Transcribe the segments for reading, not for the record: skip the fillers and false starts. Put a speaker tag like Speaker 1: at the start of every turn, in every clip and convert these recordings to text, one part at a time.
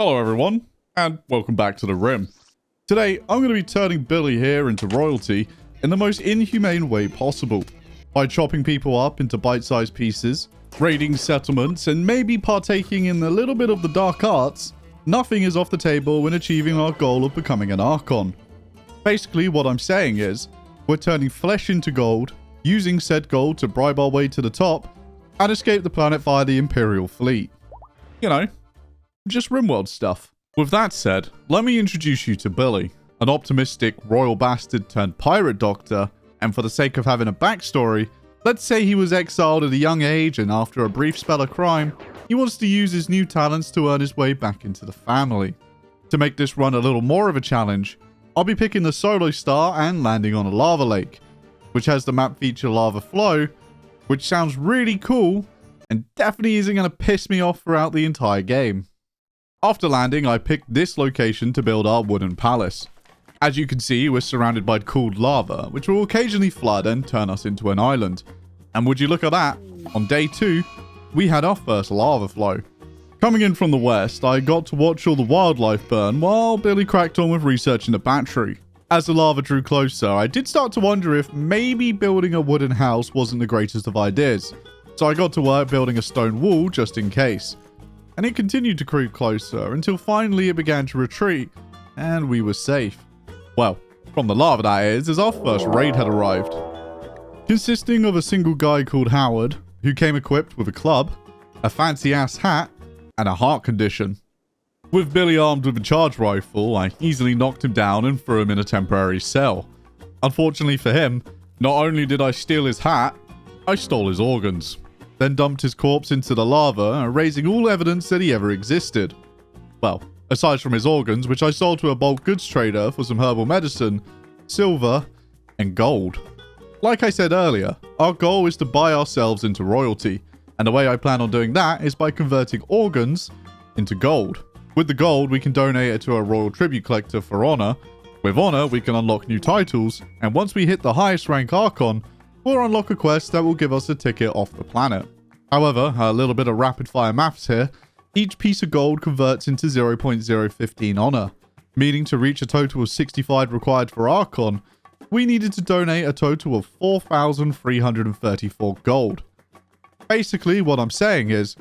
Speaker 1: Hello everyone, and welcome back to the Rim. Today, I'm going to be turning Billy here into royalty in the most inhumane way possible, by chopping people up into bite-sized pieces, raiding settlements, and maybe partaking in a little bit of the dark arts. Nothing is off the table when achieving our goal of becoming an Archon. Basically, what I'm saying is, we're turning flesh into gold, using said gold to bribe our way to the top, and escape the planet via the Imperial fleet. You know, just Rimworld stuff. With that said, let me introduce you to Billy, an optimistic royal bastard turned pirate doctor, and for the sake of having a backstory, let's say he was exiled at a young age and after a brief spell of crime, he wants to use his new talents to earn his way back into the family. To make this run a little more of a challenge, I'll be picking the solo star and landing on a lava lake, which has the map feature lava flow, which sounds really cool and definitely isn't going to piss me off throughout the entire game. After landing, I picked this location to build our wooden palace. As you can see, we're surrounded by cooled lava, which will occasionally flood and turn us into an island. And would you look at that, on day 2, we had our first lava flow. Coming in from the west, I got to watch all the wildlife burn while Billy cracked on with researching the battery. As the lava drew closer, I did start to wonder if maybe building a wooden house wasn't the greatest of ideas. So I got to work building a stone wall just in case. And it continued to creep closer until finally it began to retreat, and we were safe. Well, from the lava that is, as our first raid had arrived. Consisting of a single guy called Howard, who came equipped with a club, a fancy-ass hat, and a heart condition. With Billy armed with a charge rifle, I easily knocked him down and threw him in a temporary cell. Unfortunately for him, not only did I steal his hat, I stole his organs. Then dumped his corpse into the lava, erasing all evidence that he ever existed. Well, aside from his organs, which I sold to a bulk goods trader for some herbal medicine, silver, and gold. Like I said earlier, our goal is to buy ourselves into royalty, and the way I plan on doing that is by converting organs into gold. With the gold, we can donate it to a royal tribute collector for honor. With honor, we can unlock new titles, and once we hit the highest rank Archon, we'll unlock a quest that will give us a ticket off the planet. However, a little bit of rapid fire maths here, each piece of gold converts into 0.015 honor, meaning to reach a total of 65 required for Archon, we needed to donate a total of 4,334 gold. Basically, what I'm saying is,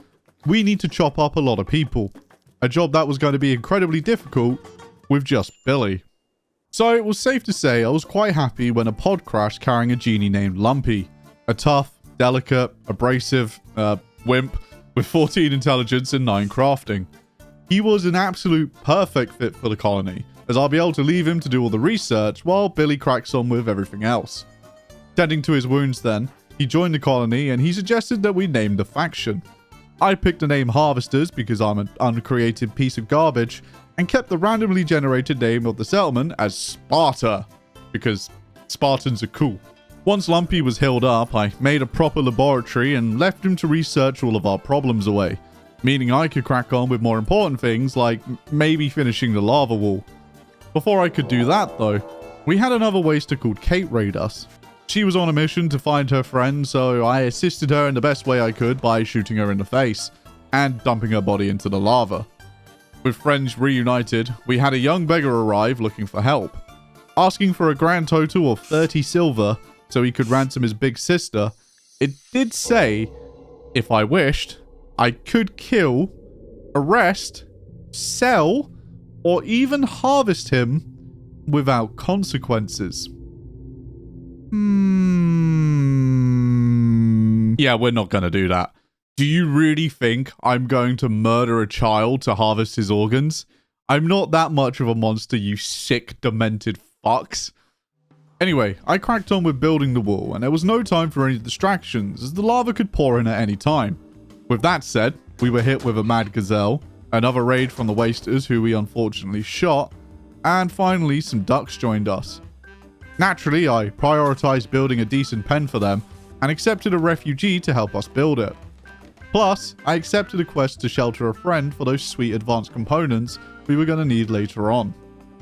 Speaker 1: we need to chop up a lot of people, a job that was going to be incredibly difficult with just Billy. So it was safe to say I was quite happy when a pod crashed carrying a genie named Lumpy, a tough, delicate, abrasive, wimp with 14 intelligence and 9 crafting. He was an absolute perfect fit for the colony, as I'll be able to leave him to do all the research while Billy cracks on with everything else. Tending to his wounds then, he joined the colony and he suggested that we name the faction. I picked the name Harvesters because I'm an uncreative piece of garbage, and kept the randomly generated name of the settlement as Sparta, because Spartans are cool. Once Lumpy was healed up, I made a proper laboratory and left him to research all of our problems away, meaning I could crack on with more important things like maybe finishing the lava wall. Before I could do that though, we had another waster called Kate raid us. She was on a mission to find her friend, so I assisted her in the best way I could by shooting her in the face and dumping her body into the lava. With friends reunited, we had a young beggar arrive looking for help, asking for a grand total of 30 silver so he could ransom his big sister. It did say, if I wished, I could kill, arrest, sell, or even harvest him without consequences. Yeah, we're not going to do that. Do you really think I'm going to murder a child to harvest his organs? I'm not that much of a monster, you sick, demented fucks. Anyway, I cracked on with building the wall, and there was no time for any distractions, as the lava could pour in at any time. With that said, we were hit with a mad gazelle, another raid from the wasters who we unfortunately shot, and finally some ducks joined us. Naturally, I prioritized building a decent pen for them, and accepted a refugee to help us build it. Plus, I accepted a quest to shelter a friend for those sweet advanced components we were going to need later on.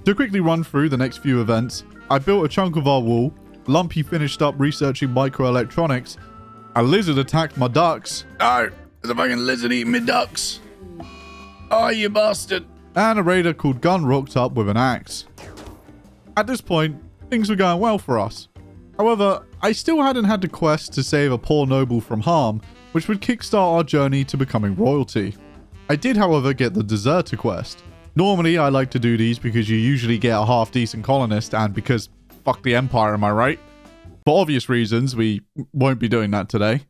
Speaker 1: To quickly run through the next few events, I built a chunk of our wall, Lumpy finished up researching microelectronics, a lizard attacked my ducks. No, there's a fucking lizard eating my ducks. Oh, you bastard. and a raider called Gun rocked up with an axe. At this point, things were going well for us. However, I still hadn't had the quest to save a poor noble from harm, which would kickstart our journey to becoming royalty. I did, however, get the deserter quest. Normally, I like to do these because you usually get a half-decent colonist, and because fuck the Empire, am I right? For obvious reasons, we won't be doing that today.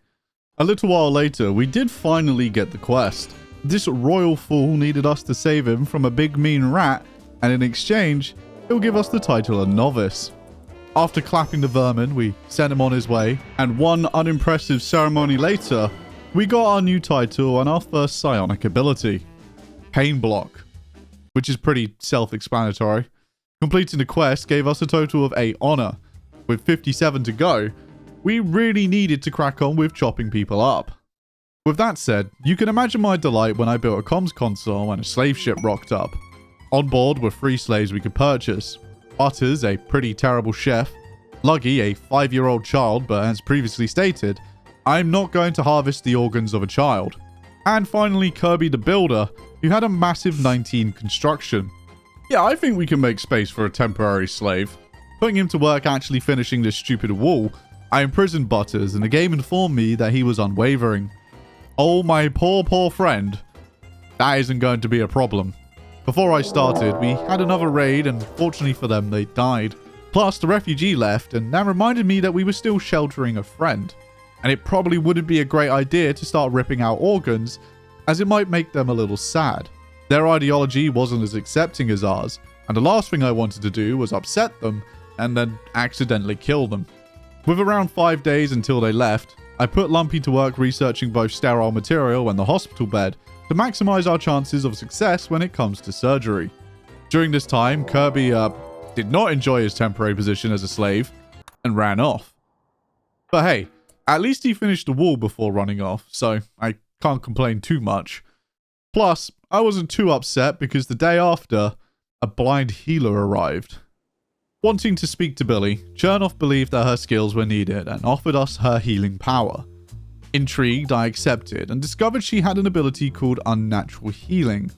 Speaker 1: A little while later, we did finally get the quest. This royal fool needed us to save him from a big mean rat, and in exchange, he'll give us the title of novice. After clapping the vermin, we sent him on his way, and one unimpressive ceremony later, we got our new title and our first psionic ability, Pain Block, which is pretty self-explanatory. Completing the quest gave us a total of 8 honor. With 57 to go, we really needed to crack on with chopping people up. With that said, you can imagine my delight when I built a comms console and a slave ship rocked up. On board were 3 slaves we could purchase. Butters, a pretty terrible chef. Luggy, a 5-year-old child, but as previously stated, I'm not going to harvest the organs of a child. And finally, Kirby the Builder, who had a massive 19 construction. Yeah, I think we can make space for a temporary slave. Putting him to work actually finishing this stupid wall, I imprisoned Butters, and the game informed me that he was unwavering. Oh, my poor friend. That isn't going to be a problem. Before I started, we had another raid, and fortunately for them, they died. Plus, the refugee left, and that reminded me that we were still sheltering a friend. And it probably wouldn't be a great idea to start ripping out organs, as it might make them a little sad. Their ideology wasn't as accepting as ours, and the last thing I wanted to do was upset them, and then accidentally kill them. With around 5 days until they left, I put Lumpy to work researching both sterile material and the hospital bed, to maximize our chances of success when it comes to surgery. During this time, Kirby did not enjoy his temporary position as a slave and ran off. But hey, at least he finished the wall before running off, so I can't complain too much. Plus, I wasn't too upset because the day after, a blind healer arrived. Wanting to speak to Billy, Chernoff believed that her skills were needed and offered us her healing power. Intrigued, I accepted and discovered she had an ability called Unnatural Healing.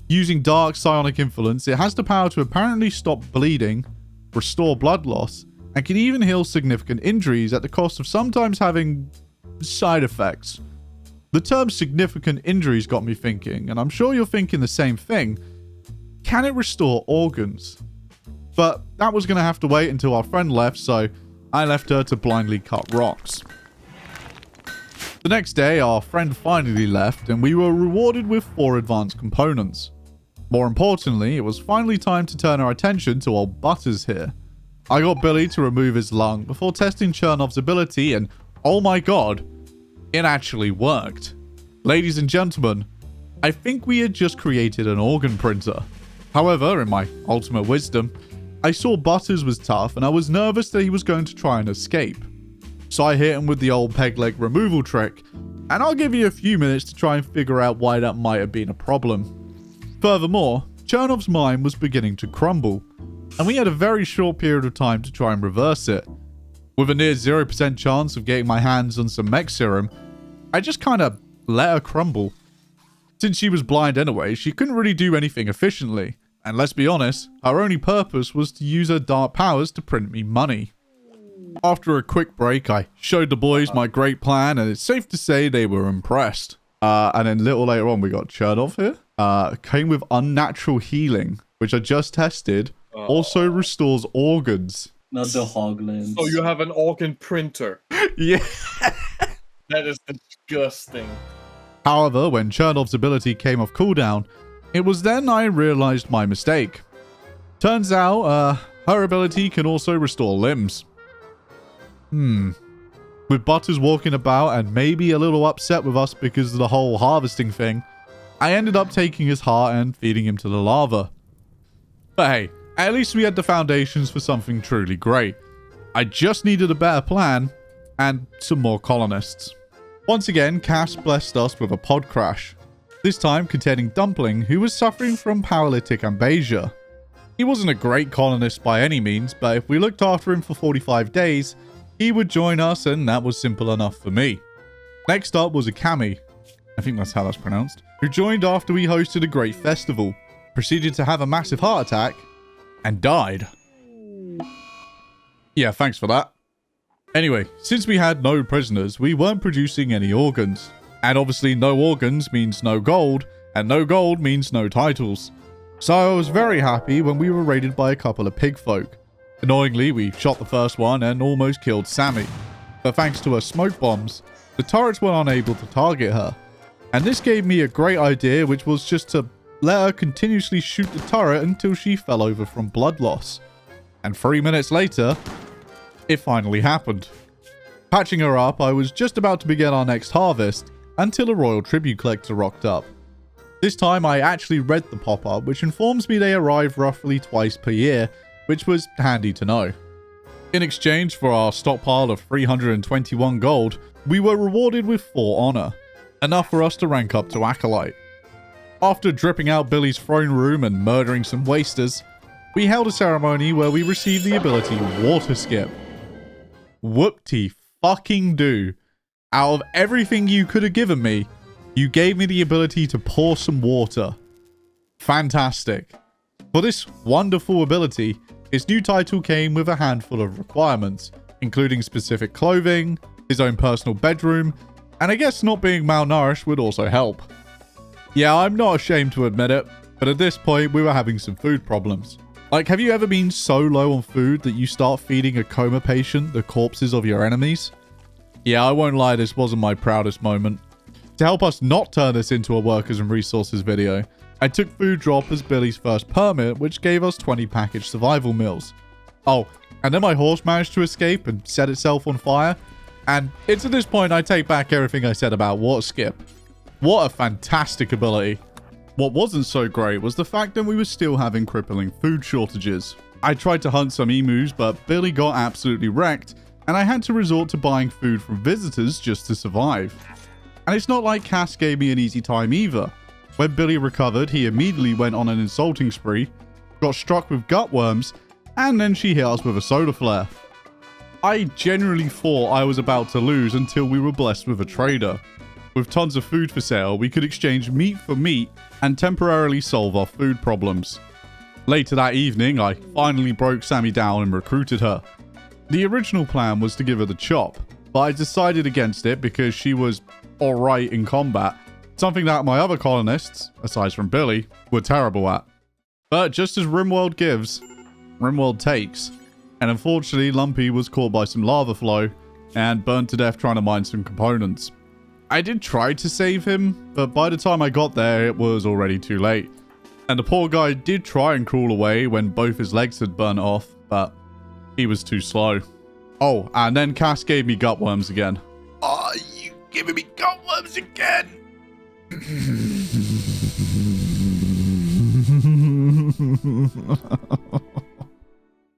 Speaker 1: Using dark psionic influence, it has the power to apparently stop bleeding, restore blood loss, and can even heal significant injuries at the cost of sometimes having side effects. The term significant injuries got me thinking, and I'm sure you're thinking the same thing. Can it restore organs? But that was going to have to wait until our friend left, so I left her to blindly cut rocks. The next day, our friend finally left, and we were rewarded with 4 advanced components. More importantly, it was finally time to turn our attention to old Butters here. I got Billy to remove his lung before testing Chernov's ability, and oh my god, it actually worked. Ladies and gentlemen, I think we had just created an organ printer. However, in my ultimate wisdom, I saw Butters was tough and I was nervous that he was going to try and escape. So I hit him with the old peg leg removal trick, and I'll give you a few minutes to try and figure out why that might have been a problem. Furthermore, Chernov's mind was beginning to crumble, and we had a very short period of time to try and reverse it. With a near 0% chance of getting my hands on some mech serum, I just kinda let her crumble. Since she was blind anyway, she couldn't really do anything efficiently, and let's be honest, her only purpose was to use her dark powers to print me money. After a quick break, I showed the boys my great plan, and it's safe to say they were impressed. And then a little later on, we got Chernoff here. Came with Unnatural Healing, which I just tested. Also restores organs.
Speaker 2: Not the hoglins.
Speaker 3: So you have an organ printer.
Speaker 1: Yeah.
Speaker 3: That is disgusting.
Speaker 1: However, when Chernov's ability came off cooldown, it was then I realized my mistake. Turns out, her ability can also restore limbs. With Butters walking about and maybe a little upset with us because of the whole harvesting thing, I ended up taking his heart and feeding him to the lava. But hey, at least we had the foundations for something truly great. I just needed a better plan and some more colonists. Once again, Cass blessed us with a pod crash, this time containing Dumpling, who was suffering from paralytic amnesia. He wasn't a great colonist by any means, but if we looked after him for 45 days, he would join us, and that was simple enough for me. Next up was a Kami, I think that's how that's pronounced, who joined after we hosted a great festival. proceeded to have a massive heart attack, and died. Yeah, thanks for that. Anyway, since we had no prisoners, we weren't producing any organs. And obviously no organs means no gold, and no gold means no titles. So I was very happy when we were raided by a couple of pig folk. Annoyingly, we shot the first one and almost killed Sammy. But thanks to her smoke bombs, the turrets were unable to target her. And this gave me a great idea, which was just to let her continuously shoot the turret until she fell over from blood loss. And 3 minutes later, it finally happened. Patching her up, I was just about to begin our next harvest until a royal tribute collector rocked up. This time I actually read the pop-up, which informs me they arrive roughly twice per year, which was handy to know. In exchange for our stockpile of 321 gold, we were rewarded with 4 honor, enough for us to rank up to Acolyte. After dripping out Billy's throne room and murdering some wasters, we held a ceremony where we received the ability Water Skip. Whoop-de-fucking-do. Out of everything you could have given me, you gave me the ability to pour some water. Fantastic. For this wonderful ability, his new title came with a handful of requirements, including specific clothing, his own personal bedroom, and I guess not being malnourished would also help. Yeah, I'm not ashamed to admit it, but at this point we were having some food problems. Like, have you ever been so low on food that you start feeding a coma patient the corpses of your enemies? Yeah, I won't lie, this wasn't my proudest moment. To help us not turn this into a workers and resources video, I took food drop as Billy's first permit, which gave us 20 packaged survival meals. Oh, and then my horse managed to escape and set itself on fire, and it's at this point I take back everything I said about Water Skip. What a fantastic ability. What wasn't so great was the fact that we were still having crippling food shortages. I tried to hunt some emus, but Billy got absolutely wrecked, and I had to resort to buying food from visitors just to survive. And it's not like Cass gave me an easy time either. When Billy recovered, he immediately went on an insulting spree, got struck with gut worms, and then she hit us with a solar flare. I genuinely thought I was about to lose until we were blessed with a trader. With tons of food for sale, we could exchange meat for meat and temporarily solve our food problems. Later that evening, I finally broke Sammy down and recruited her. The original plan was to give her the chop, but I decided against it because she was alright in combat, something that my other colonists, aside from Billy, were terrible at. But just as Rimworld gives, Rimworld takes, and unfortunately Lumpy was caught by some lava flow and burned to death trying to mine some components. I did try to save him, but by the time I got there it was already too late. And the poor guy did try and crawl away when both his legs had burnt off, but he was too slow. Oh, and then Cass gave me gut worms again. Oh, you giving me gut worms again?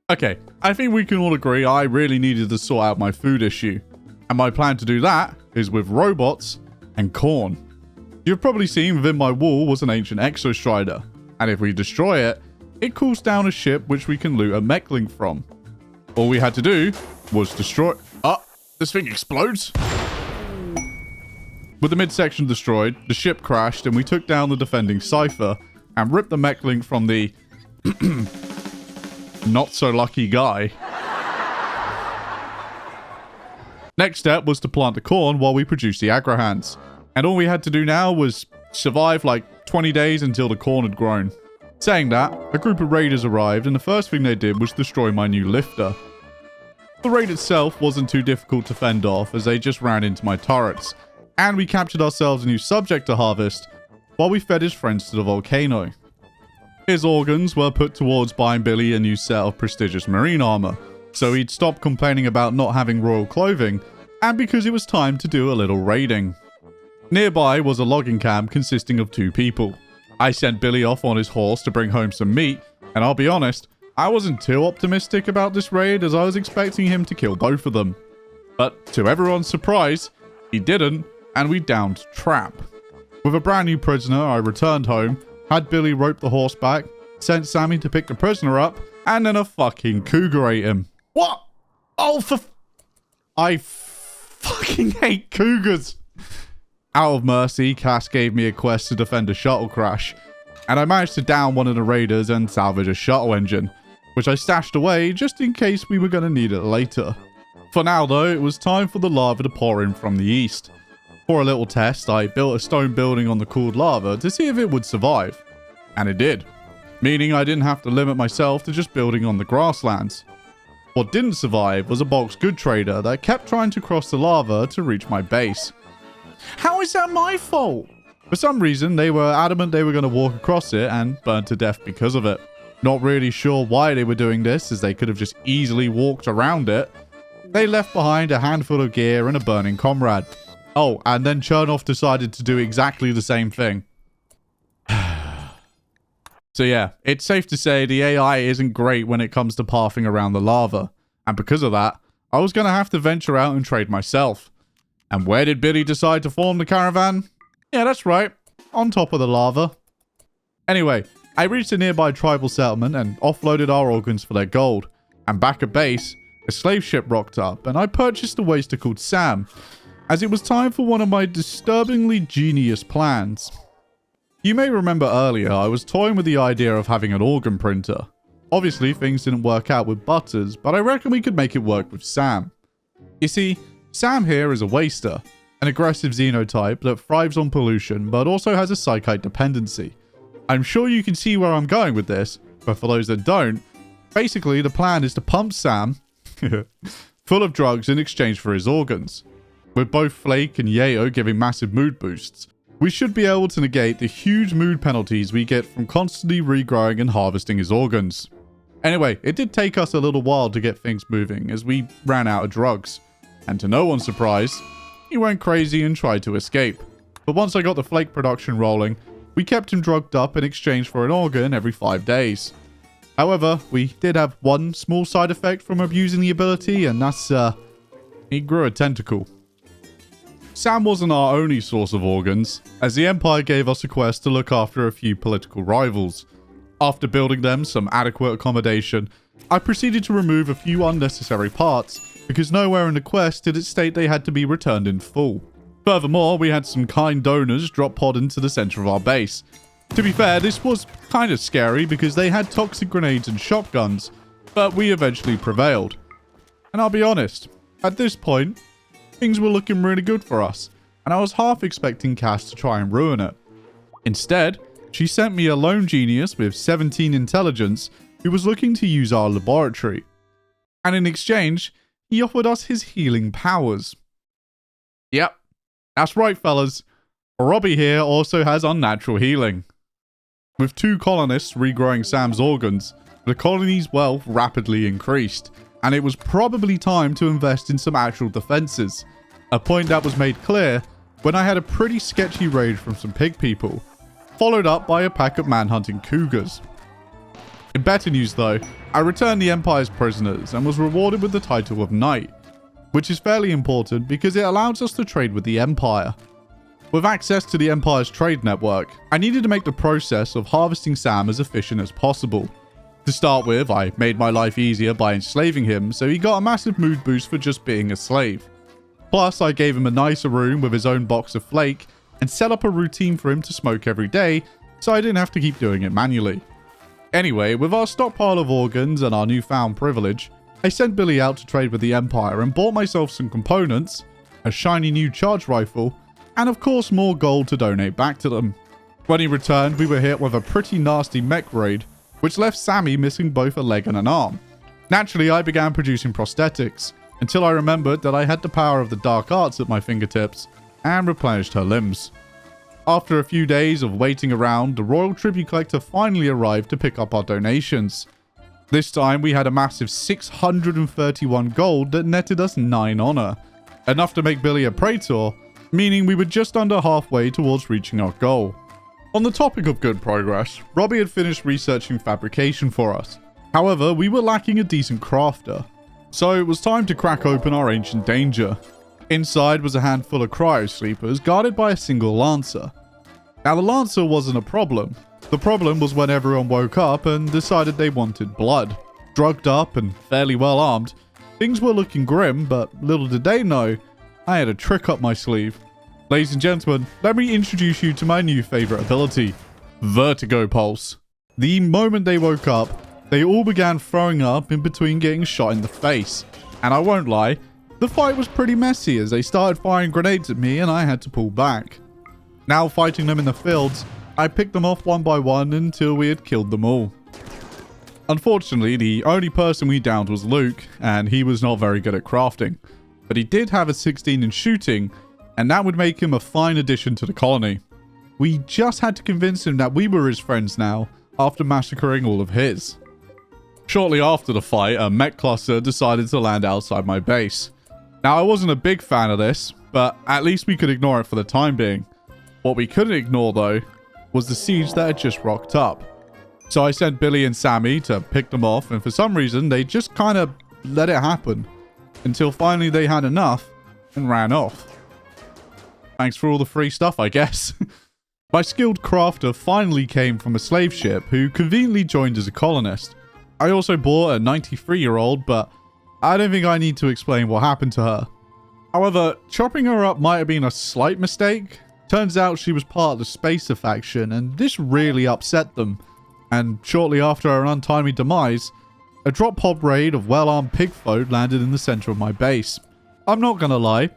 Speaker 1: Okay, I think we can all agree I really needed to sort out my food issue. And my plan to do that is with robots and corn. You've probably seen within my wall was an ancient exostrider. And if we destroy it, it cools down a ship which we can loot a mechlink from. All we had to do was destroy... Oh, this thing explodes. With the midsection destroyed, the ship crashed and we took down the defending cipher and ripped the mechlink from the not so lucky guy. Next step was to plant the corn while we produced the agrohands. And all we had to do now was survive like 20 days until the corn had grown. Saying that, a group of raiders arrived and the first thing they did was destroy my new lifter. The raid itself wasn't too difficult to fend off as they just ran into my turrets. And we captured ourselves a new subject to harvest while we fed his friends to the volcano. His organs were put towards buying Billy a new set of prestigious marine armor, so he'd stop complaining about not having royal clothing, and because it was time to do a little raiding. Nearby was a logging camp consisting of 2 people. I sent Billy off on his horse to bring home some meat, and I'll be honest, I wasn't too optimistic about this raid as I was expecting him to kill both of them. But to everyone's surprise, he didn't, and we downed Trap. With a brand new prisoner, I returned home, had Billy rope the horse back, sent Sammy to pick the prisoner up, and then a fucking cougar ate him. What? Oh, I fucking hate cougars. Out of mercy, Cass gave me a quest to defend a shuttle crash. and I managed to down one of the raiders and salvage a shuttle engine, which I stashed away just in case we were going to need it later. For now though, it was time for the lava to pour in from the east. For a little test, I built a stone building on the cooled lava to see if it would survive. And it did. Meaning I didn't have to limit myself to just building on the grasslands. What didn't survive was a box good trader that kept trying to cross the lava to reach my base. How is that my fault? For some reason, they were adamant they were going to walk across it and burn to death because of it. Not really sure why they were doing this, as they could have just easily walked around it. They left behind a handful of gear and a burning comrade. Oh, and then Chernoff decided to do exactly the same thing. So yeah, it's safe to say the AI isn't great when it comes to pathing around the lava. And because of that, I was going to have to venture out and trade myself. And where did Billy decide to form the caravan? Yeah, that's right. On top of the lava. Anyway, I reached a nearby tribal settlement and offloaded our organs for their gold. And back at base, a slave ship rocked up and I purchased a waster called Sam, as it was time for one of my disturbingly genius plans. You may remember earlier I was toying with the idea of having an organ printer. Obviously things didn't work out with Butters, but I reckon we could make it work with Sam. You see, Sam here is a waster, an aggressive xenotype that thrives on pollution but also has a psychite dependency. I'm sure you can see where I'm going with this, but for those that don't, basically the plan is to pump Sam full of drugs in exchange for his organs. With both Flake and Yayo giving massive mood boosts, we should be able to negate the huge mood penalties we get from constantly regrowing and harvesting his organs. Anyway, it did take us a little while to get things moving as we ran out of drugs. And to no one's surprise, he went crazy and tried to escape. But once I got the Flake production rolling, we kept him drugged up in exchange for an organ every 5 days. However, we did have one small side effect from abusing the ability, and that's, he grew a tentacle. Sam wasn't our only source of organs, as the Empire gave us a quest to look after a few political rivals. After building them some adequate accommodation, I proceeded to remove a few unnecessary parts, because nowhere in the quest did it state they had to be returned in full. Furthermore, we had some kind donors drop pod into the center of our base. To be fair, this was kind of scary because they had toxic grenades and shotguns, but we eventually prevailed. And I'll be honest, at this point, things were looking really good for us, and I was half expecting Cass to try and ruin it. Instead, she sent me a lone genius with 17 intelligence who was looking to use our laboratory. And in exchange, he offered us his healing powers. Yep, that's right fellas. Robbie here also has unnatural healing. With 2 colonists regrowing Sam's organs, the colony's wealth rapidly increased, and it was probably time to invest in some actual defenses. A point that was made clear when I had a pretty sketchy raid from some pig people, followed up by a pack of manhunting cougars. In better news though, I returned the Empire's prisoners and was rewarded with the title of Knight, which is fairly important because it allows us to trade with the Empire. With access to the Empire's trade network, I needed to make the process of harvesting Sam as efficient as possible. To start with, I made my life easier by enslaving him, so he got a massive mood boost for just being a slave. Plus, I gave him a nicer room with his own box of Flake, and set up a routine for him to smoke every day, so I didn't have to keep doing it manually. Anyway, with our stockpile of organs and our newfound privilege, I sent Billy out to trade with the Empire and bought myself some components, a shiny new charge rifle, and of course more gold to donate back to them. When he returned, we were hit with a pretty nasty mech raid, which left Sammy missing both a leg and an arm. Naturally, I began producing prosthetics, until I remembered that I had the power of the dark arts at my fingertips, and replenished her limbs. After a few days of waiting around, the Royal Tribute Collector finally arrived to pick up our donations. This time, we had a massive 631 gold that netted us 9 honor, enough to make Billy a Praetor, meaning we were just under halfway towards reaching our goal. On the topic of good progress, Robbie had finished researching fabrication for us. However, we were lacking a decent crafter, so it was time to crack open our ancient danger. Inside was a handful of cryo-sleepers guarded by a single Lancer. Now the Lancer wasn't a problem. The problem was when everyone woke up and decided they wanted blood. Drugged up and fairly well armed, things were looking grim, but little did they know, I had a trick up my sleeve. Ladies and gentlemen, let me introduce you to my new favorite ability, vertigo pulse. The moment they woke up, they all began throwing up in between getting shot in the face. And I won't lie, the fight was pretty messy as they started firing grenades at me and I had to pull back. Now fighting them in the fields, I picked them off one by one until we had killed them all. Unfortunately, the only person we downed was Luke, and he was not very good at crafting. But he did have a 16 in shooting, and that would make him a fine addition to the colony. We just had to convince him that we were his friends now, after massacring all of his. Shortly after the fight, a mech cluster decided to land outside my base. Now, I wasn't a big fan of this, but at least we could ignore it for the time being. What we couldn't ignore, though, was the siege that had just rocked up. So I sent Billy and Sammy to pick them off, and for some reason, they just kind of let it happen. Until finally they had enough and ran off. Thanks for all the free stuff, I guess. My skilled crafter finally came from a slave ship who conveniently joined as a colonist. I also bought a 93-year-old, but I don't think I need to explain what happened to her. However, chopping her up might have been a slight mistake. Turns out she was part of the Spacer faction, and this really upset them. And shortly after her untimely demise, a drop pod raid of well-armed pigfolk landed in the center of my base. I'm not gonna lie,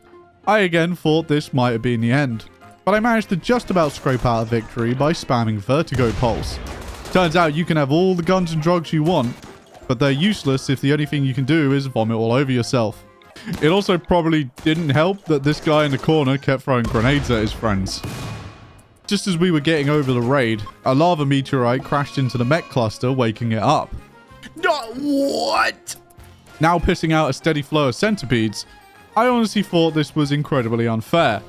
Speaker 1: I again thought this might have been the end, but I managed to just about scrape out a victory by spamming vertigo pulse. Turns out you can have all the guns and drugs you want, but they're useless if the only thing you can do is vomit all over yourself. It also probably didn't help that this guy in the corner kept throwing grenades at his friends. Just as we were getting over the raid, a lava meteorite crashed into the mech cluster, waking it up. What? Now pissing out a steady flow of centipedes, I honestly thought this was incredibly unfair.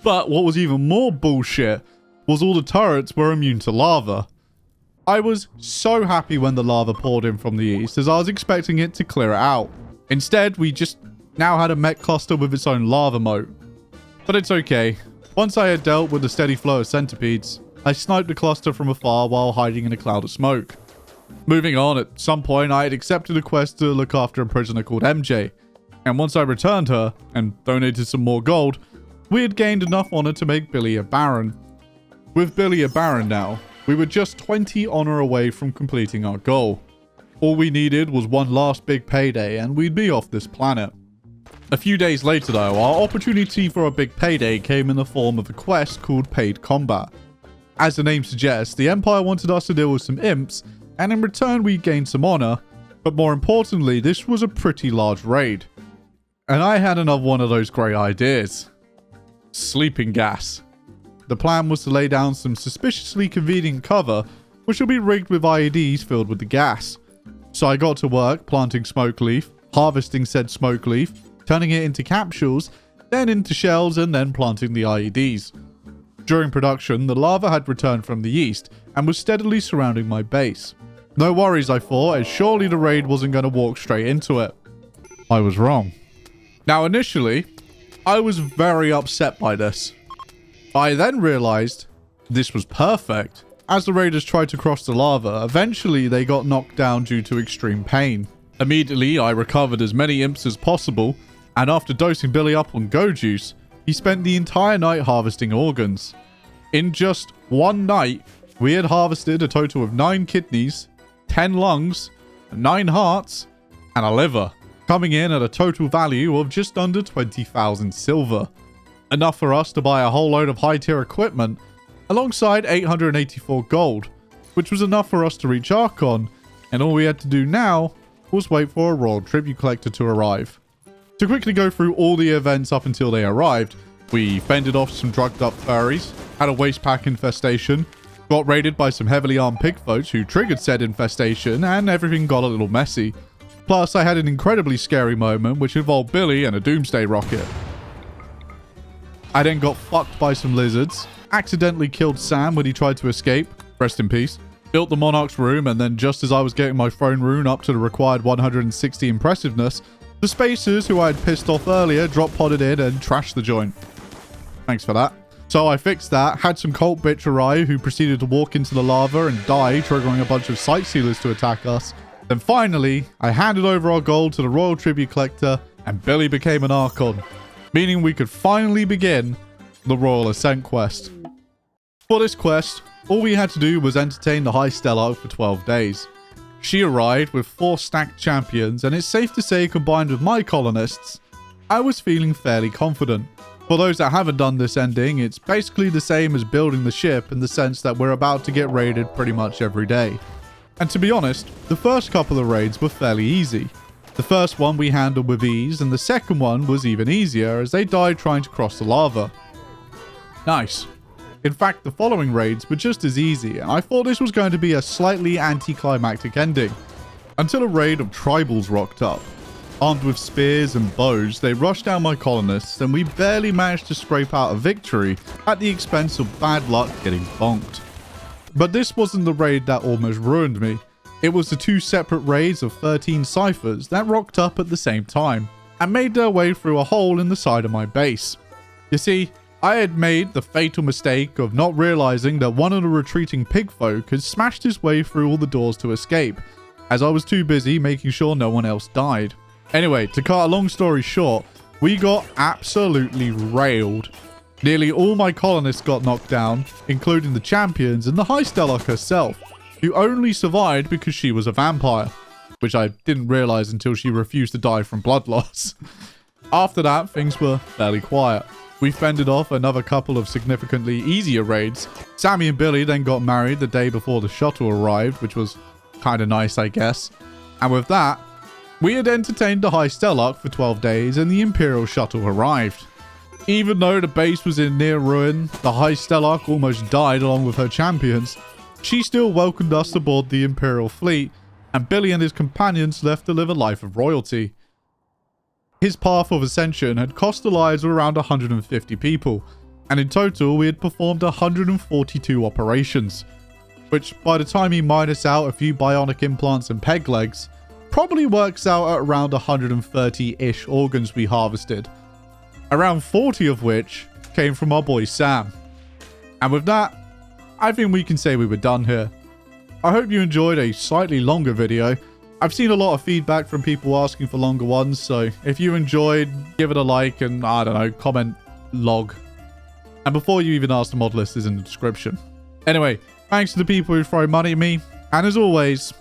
Speaker 1: But what was even more bullshit was all the turrets were immune to lava. I was so happy when the lava poured in from the east, as I was expecting it to clear it out. Instead, we just now had a mech cluster with its own lava moat. But it's okay. Once I had dealt with the steady flow of centipedes, I sniped the cluster from afar while hiding in a cloud of smoke. Moving on, at some point I had accepted a quest to look after a prisoner called MJ, and once I returned her, and donated some more gold, we had gained enough honor to make Billy a Baron. With Billy a Baron now, we were just 20 honor away from completing our goal. All we needed was one last big payday and we'd be off this planet. A few days later though, our opportunity for a big payday came in the form of a quest called Paid Combat. As the name suggests, the Empire wanted us to deal with some imps, and in return we gained some honor, but more importantly, this was a pretty large raid. And I had another one of those great ideas. Sleeping gas. The plan was to lay down some suspiciously convenient cover, which will be rigged with IEDs filled with the gas. So I got to work planting smoke leaf, harvesting said smoke leaf, turning it into capsules, then into shells, and then planting the IEDs. During production, the lava had returned from the east and was steadily surrounding my base. No worries, I thought, as surely the raid wasn't going to walk straight into it. I was wrong. Now, initially, I was very upset by this. I then realized this was perfect. As the raiders tried to cross the lava, eventually they got knocked down due to extreme pain. Immediately, I recovered as many imps as possible, and after dosing Billy up on Go Juice, he spent the entire night harvesting organs. In just one night, we had harvested a total of 9 kidneys, 10 lungs, 9 hearts, and a liver, coming in at a total value of just under 20,000 silver. Enough for us to buy a whole load of high-tier equipment, alongside 884 gold, which was enough for us to reach Archon, and all we had to do now was wait for a Royal Tribute Collector to arrive. To quickly go through all the events up until they arrived, we fended off some drugged up furries, had a waste pack infestation, got raided by some heavily armed pigfolks who triggered said infestation, and everything got a little messy. Plus, I had an incredibly scary moment which involved Billy and a doomsday rocket. I then got fucked by some lizards, accidentally killed Sam when he tried to escape, rest in peace, built the Monarch's room, and then just as I was getting my throne rune up to the required 160 impressiveness, the Spacers who I had pissed off earlier drop podded in and trashed the joint. Thanks for that. So I fixed that, had some cult bitch arrive who proceeded to walk into the lava and die, triggering a bunch of sightseers to attack us. Then finally, I handed over our gold to the Royal Tribute Collector and Billy became an Archon, meaning we could finally begin the Royal Ascent quest. For this quest, all we had to do was entertain the High Stellarch for 12 days. She arrived with 4 stacked champions, and it's safe to say, combined with my colonists, I was feeling fairly confident. For those that haven't done this ending, it's basically the same as building the ship in the sense that we're about to get raided pretty much every day. And to be honest, the first couple of raids were fairly easy. The first one we handled with ease, and the second one was even easier as they died trying to cross the lava. Nice. In fact, the following raids were just as easy, and I thought this was going to be a slightly anticlimactic ending. Until a raid of tribals rocked up. Armed with spears and bows, they rushed down my colonists, and we barely managed to scrape out a victory at the expense of bad luck getting bonked. But this wasn't the raid that almost ruined me. It was the 2 separate raids of 13 ciphers that rocked up at the same time, and made their way through a hole in the side of my base. You see, I had made the fatal mistake of not realizing that one of the retreating pigfolk had smashed his way through all the doors to escape, as I was too busy making sure no one else died. Anyway, to cut a long story short, we got absolutely railed. Nearly all my colonists got knocked down, including the champions and the High Stellarch herself, who only survived because she was a vampire, which I didn't realize until she refused to die from blood loss. After that, things were fairly quiet. We fended off another couple of significantly easier raids. Sammy and Billy then got married the day before the shuttle arrived, which was kind of nice, I guess. And with that, we had entertained the High Stellarch for 12 days and the Imperial shuttle arrived. Even though the base was in near ruin, the High Stellarch almost died along with her champions, she still welcomed us aboard the Imperial fleet, and Billy and his companions left to live a life of royalty. His path of ascension had cost the lives of around 150 people, and in total we had performed 142 operations, which by the time you minus out a few bionic implants and peg legs, probably works out at around 130-ish organs we harvested, around 40 of which came from our boy Sam. And with that, I think we can say we were done here. I hope you enjoyed a slightly longer video. I've seen a lot of feedback from people asking for longer ones, so if you enjoyed, give it a like and, I don't know, comment log. And before you even ask, the mod list is in the description. Anyway, thanks to the people who throw money at me, and as always,